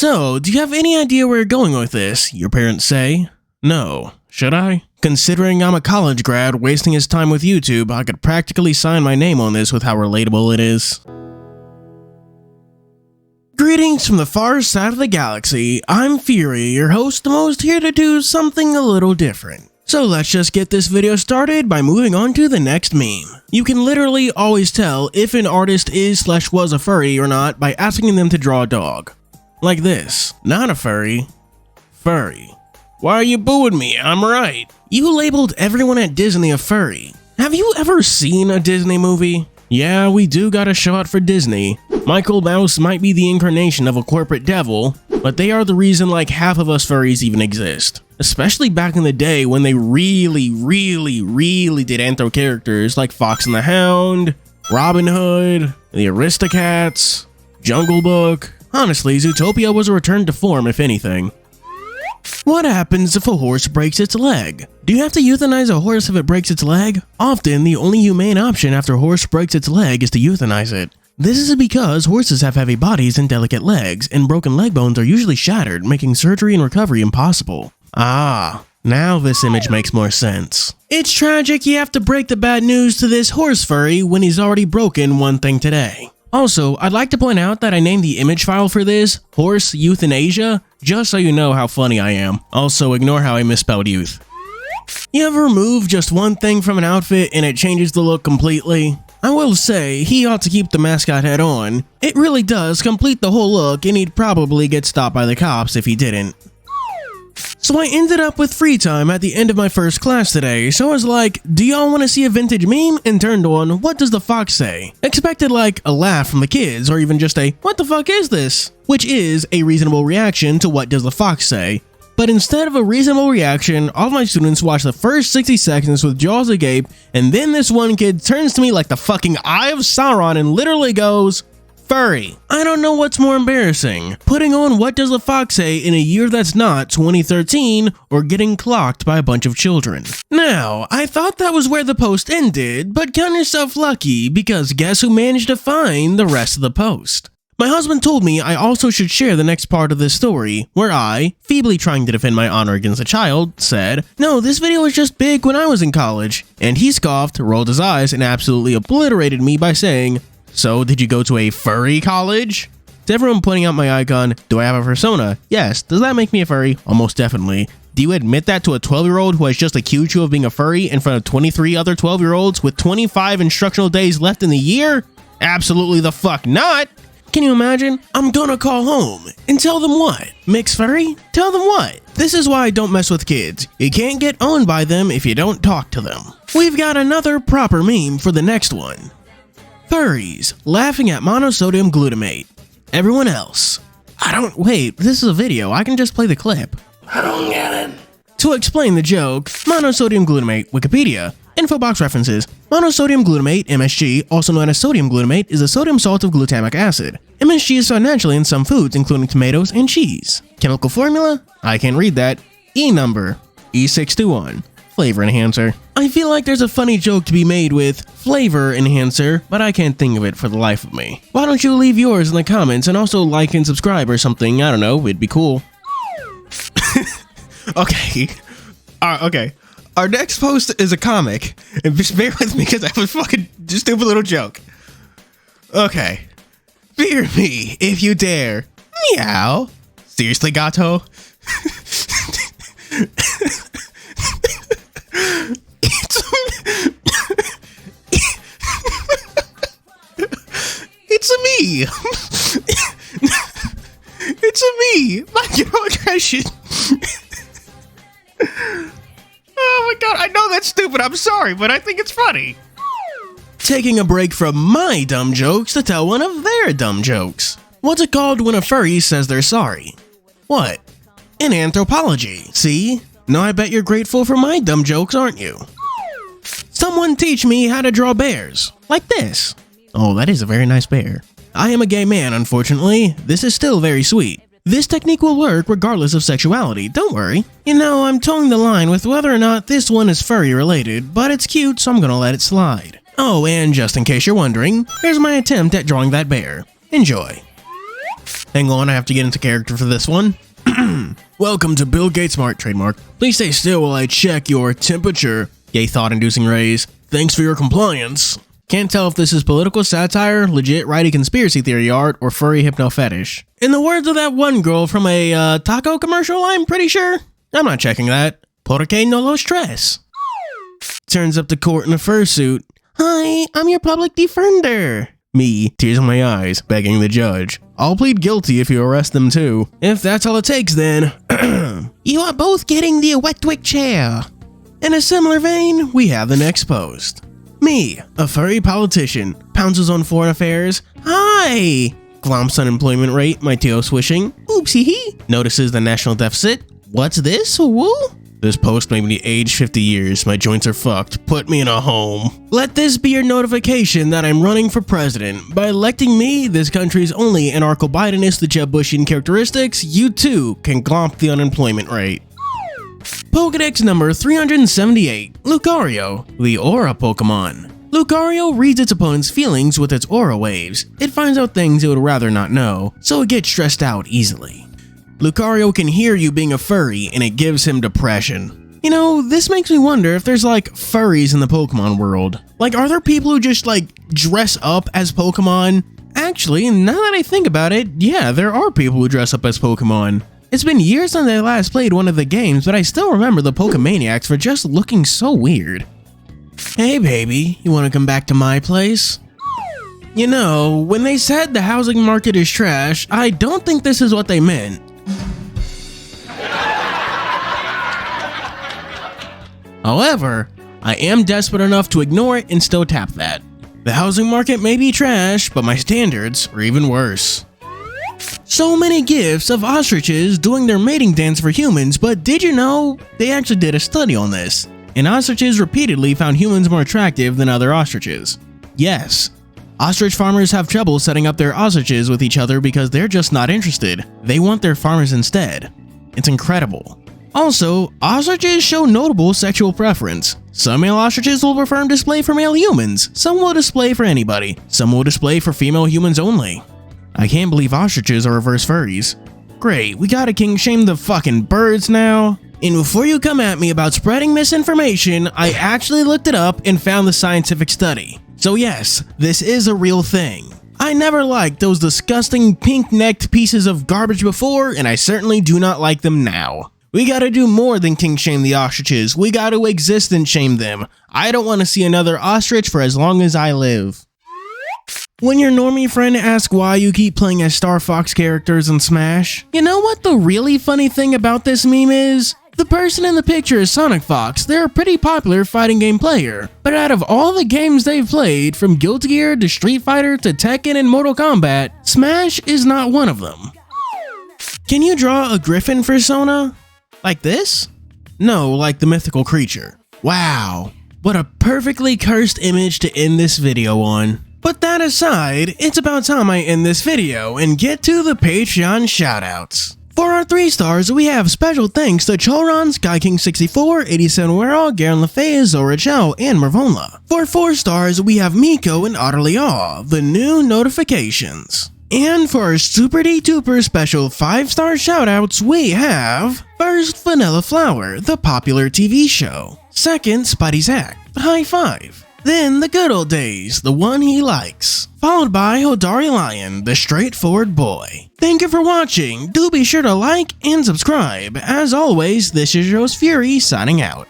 So, do you have any idea where you're going with this? Your parents say. No. Should I? Considering I'm a college grad wasting his time with YouTube, I could practically sign my name on this with how relatable it is. Greetings from the far side of the galaxy. I'm Furry, your host, the most, here to do something a little different. So let's just get this video started by moving on to the next meme. You can literally always tell if an artist is/was a furry or not by asking them to draw a dog. Like this. Not a furry. Furry. Why are you booing me? I'm right. You labeled everyone at Disney a furry. Have you ever seen a Disney movie? Yeah, we do got a show out for Disney. Michael Mouse might be the incarnation of a corporate devil, but they are the reason like half of us furries even exist. Especially back in the day when they really did anthro characters like Fox and the Hound, Robin Hood, the Aristocats, Jungle Book. Honestly, Zootopia was a return to form if anything. What happens if a horse breaks its leg? Do you have to euthanize a horse if it breaks its leg? Often, the only humane option after a horse breaks its leg is to euthanize it. This is because horses have heavy bodies and delicate legs, and broken leg bones are usually shattered, making surgery and recovery impossible. Ah, now this image makes more sense. It's tragic you have to break the bad news to this horse furry when he's already broken one thing today. Also, I'd like to point out that I named the image file for this Horse Euthanasia, just so you know how funny I am. Also, ignore how I misspelled youth. You ever remove just one thing from an outfit and it changes the look completely? I will say, he ought to keep the mascot head on. It really does complete the whole look, and he'd probably get stopped by the cops if he didn't. So I ended up with free time at the end of my first class today, so I was like, do y'all want to see a vintage meme? And turned on, what does the fox say? Expected like a laugh from the kids, or even just a, what the fuck is this? Which is a reasonable reaction to what does the fox say. But instead of a reasonable reaction, all of my students watched the first 60 seconds with jaws agape, and then this one kid turns to me like the fucking Eye of Sauron and literally goes, furry. I don't know what's more embarrassing, putting on What Does the Fox Say in a year that's not 2013, or getting clocked by a bunch of children. Now, I thought that was where the post ended, but count yourself lucky, because guess who managed to find the rest of the post? My husband told me I also should share the next part of this story, where I, feebly trying to defend my honor against a child, said, no, this video was just big when I was in college. And he scoffed, rolled his eyes, and absolutely obliterated me by saying, so, did you go to a furry college? To everyone pointing out my icon, do I have a persona? Yes. Does that make me a furry? Almost definitely. Do you admit that to a 12-year-old who has just accused you of being a furry in front of 23 other 12-year-olds with 25 instructional days left in the year? Absolutely the fuck not! Can you imagine? I'm gonna call home and tell them what? Mixed furry? Tell them what? This is why I don't mess with kids. You can't get owned by them if you don't talk to them. We've got another proper meme for the next one. Furries laughing at monosodium glutamate. Everyone else. Wait, this is a video. I can just play the clip. I don't get it. To explain the joke, monosodium glutamate, Wikipedia. Info box references. Monosodium glutamate, MSG, also known as sodium glutamate, is a sodium salt of glutamic acid. MSG is found naturally in some foods, including tomatoes and cheese. Chemical formula? I can't read that. E number. E621. Flavor enhancer. I feel like there's a funny joke to be made with flavor enhancer, but I can't think of it for the life of me. Why don't you leave yours in the comments and also like and subscribe or something? I don't know, it'd be cool. Okay. Okay. Our next post is a comic, and just bear with me because I have a fucking stupid little joke. Okay. Fear me if you dare. Meow. Seriously, Gato? It's a me. It's a me. Microaggression. Oh my god, I know that's stupid. I'm sorry, but I think it's funny. Taking a break from my dumb jokes to tell one of their dumb jokes. What's it called when a furry says they're sorry? What? In anthropology. See? Now I bet you're grateful for my dumb jokes, aren't you? Someone teach me how to draw bears. Like this. Oh, that is a very nice bear. I am a gay man, unfortunately. This is still very sweet. This technique will work regardless of sexuality, don't worry. You know, I'm towing the line with whether or not this one is furry related, but it's cute, so I'm gonna let it slide. Oh, and just in case you're wondering, here's my attempt at drawing that bear. Enjoy. Hang on, I have to get into character for this one. Welcome to Bill Gates Smart trademark. Please stay still while I check your temperature. Gay thought-inducing rays. Thanks for your compliance. Can't tell if this is political satire, legit righty conspiracy theory art, or furry hypno fetish. In the words of that one girl from a taco commercial, I'm pretty sure. I'm not checking that. Porque no lo stress. Turns up to court in a fursuit. Hi, I'm your public defender. Me, tears in my eyes, begging the judge. I'll plead guilty if you arrest them too. If that's all it takes then. You are both getting the wet wick chair. In a similar vein, we have the next post. Me, a furry politician, pounces on foreign affairs. Hi! Glomps unemployment rate, my tail swishing. Oopsie hee. Notices the national deficit. What's this? Woo? This post made me age 50 years. My joints are fucked. Put me in a home. Let this be your notification that I'm running for president. By electing me, this country's only anarcho-Bidenist the Jeb Bushian characteristics, you too can glomp the unemployment rate. Pokedex number 378, Lucario, the Aura Pokemon. Lucario reads its opponent's feelings with its aura waves. It finds out things it would rather not know, so it gets stressed out easily. Lucario can hear you being a furry, and it gives him depression. You know, this makes me wonder if there's like furries in the Pokemon world. Like, are there people who just like dress up as Pokemon? Actually, now that I think about it, yeah, there are people who dress up as Pokemon. It's been years since I last played one of the games, but I still remember the Pokemaniacs for just looking so weird. Hey baby, you wanna come back to my place? You know, when they said the housing market is trash, I don't think this is what they meant. However, I am desperate enough to ignore it and still tap that. The housing market may be trash, but my standards are even worse. So many gifs of ostriches doing their mating dance for humans, but did you know they actually did a study on this? And ostriches repeatedly found humans more attractive than other ostriches. Yes, ostrich farmers have trouble setting up their ostriches with each other because they're just not interested. They want their farmers instead. It's incredible. Also, ostriches show notable sexual preference. Some male ostriches will prefer display for male humans, some will display for anybody, some will display for female humans only. I can't believe ostriches are reverse furries. Great, we gotta king shame the fucking birds now. And before you come at me about spreading misinformation, I actually looked it up and found the scientific study. So yes, this is a real thing. I never liked those disgusting pink-necked pieces of garbage before, and I certainly do not like them now. We gotta do more than king shame the ostriches, we gotta existence shame them. I don't want to see another ostrich for as long as I live. When your normie friend asks why you keep playing as Star Fox characters in Smash, you know what the really funny thing about this meme is? The person in the picture is Sonic Fox. They're a pretty popular fighting game player, but out of all the games they've played, from Guilty Gear to Street Fighter to Tekken and Mortal Kombat, Smash is not one of them. Can you draw a griffin for Sona? Like this? No, like the mythical creature. Wow, what a perfectly cursed image to end this video on. But that aside, it's about time I end this video and get to the Patreon shoutouts. For our 3 stars, we have special thanks to Choron, SkyKing64, 87 Werol, Garen LaFay, Zora Chow, and Mervonla. For 4 stars, we have Miko and Otterly Aw, the new notifications. And for our Super D-Tuber special 5-star shoutouts, we have first Vanilla Flower, the popular TV show. Second, Spidey Zack, high five. Then The Good Old Days, the one he likes. Followed by Hodari Lion, the straightforward boy. Thank you for watching. Do be sure to like and subscribe. As always, this is your host Fury signing out.